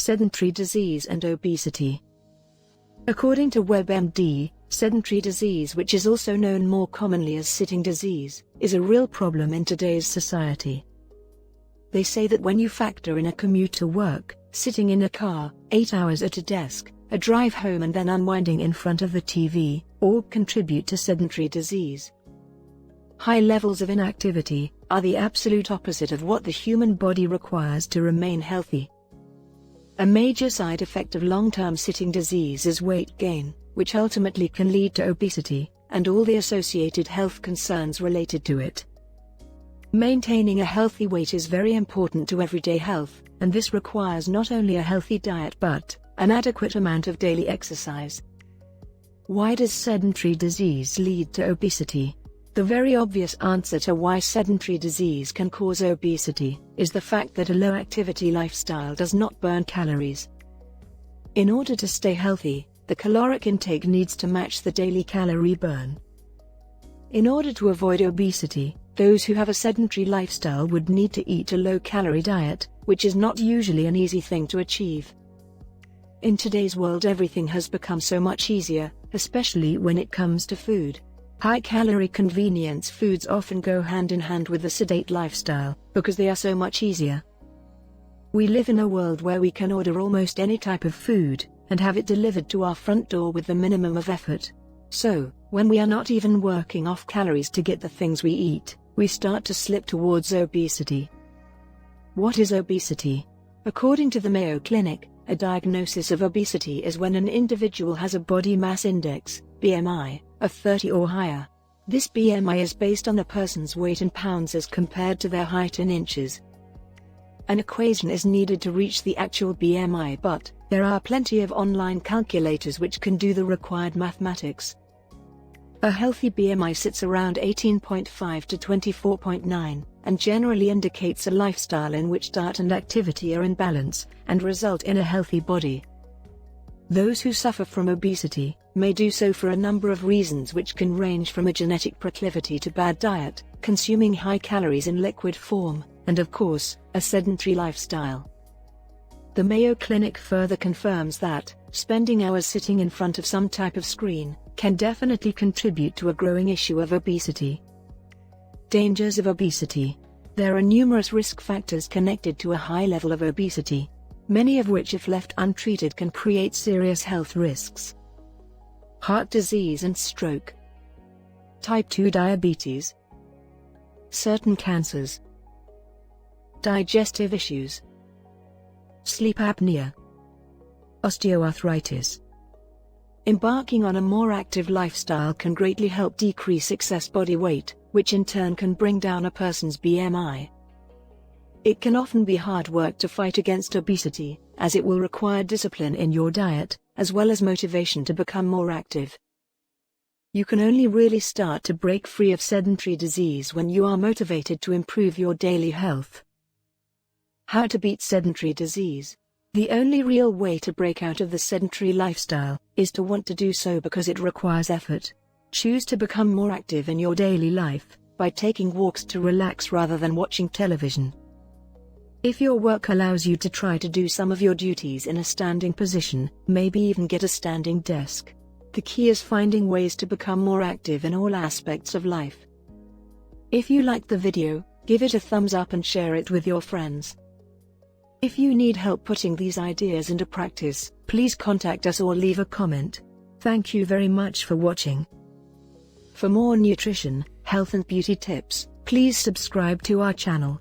sedentary disease and obesity. According to WebMD, sedentary disease, which is also known more commonly as sitting disease, is a real problem in today's society. They say that when you factor in a commute to work, sitting in a car, 8 hours at a desk, a drive home and then unwinding in front of the TV, all contribute to sedentary disease. High levels of inactivity are the absolute opposite of what the human body requires to remain healthy. A major side effect of long-term sitting disease is weight gain, which ultimately can lead to obesity, and all the associated health concerns related to it. Maintaining a healthy weight is very important to everyday health, and this requires not only a healthy diet but an adequate amount of daily exercise. Why does sedentary disease lead to obesity? The very obvious answer to why sedentary disease can cause obesity is the fact that a low-activity lifestyle does not burn calories. In order to stay healthy, the caloric intake needs to match the daily calorie burn. In order to avoid obesity, those who have a sedentary lifestyle would need to eat a low-calorie diet, which is not usually an easy thing to achieve. In today's world, everything has become so much easier, especially when it comes to food. High-calorie convenience foods often go hand in hand with the sedate lifestyle, because they are so much easier. We live in a world where we can order almost any type of food, and have it delivered to our front door with the minimum of effort. So, when we are not even working off calories to get the things we eat, we start to slip towards obesity. What is obesity? According to the Mayo Clinic, a diagnosis of obesity is when an individual has a body mass index, BMI, of 30 or higher. This BMI is based on a person's weight in pounds as compared to their height in inches. An equation is needed to reach the actual BMI, but there are plenty of online calculators which can do the required mathematics. A healthy BMI sits around 18.5 to 24.9, and generally indicates a lifestyle in which diet and activity are in balance, and result in a healthy body. Those who suffer from obesity may do so for a number of reasons, which can range from a genetic proclivity to bad diet, consuming high calories in liquid form, and of course, a sedentary lifestyle. The Mayo Clinic further confirms that spending hours sitting in front of some type of screen can definitely contribute to a growing issue of obesity. Dangers of obesity. There are numerous risk factors connected to a high level of obesity, many of which, if left untreated, can create serious health risks. Heart disease and stroke, type 2 diabetes, certain cancers, digestive issues, sleep apnea, osteoarthritis. Embarking on a more active lifestyle can greatly help decrease excess body weight, which in turn can bring down a person's BMI. It can often be hard work to fight against obesity, as it will require discipline in your diet, as well as motivation to become more active. You can only really start to break free of sedentary disease when you are motivated to improve your daily health. How to beat sedentary disease? The only real way to break out of the sedentary lifestyle is to want to do so, because it requires effort. Choose to become more active in your daily life by taking walks to relax rather than watching television. If your work allows you to try to do some of your duties in a standing position, maybe even get a standing desk. The key is finding ways to become more active in all aspects of life. If you liked the video, give it a thumbs up and share it with your friends. If you need help putting these ideas into practice, please contact us or leave a comment. Thank you very much for watching. For more nutrition, health and beauty tips, please subscribe to our channel.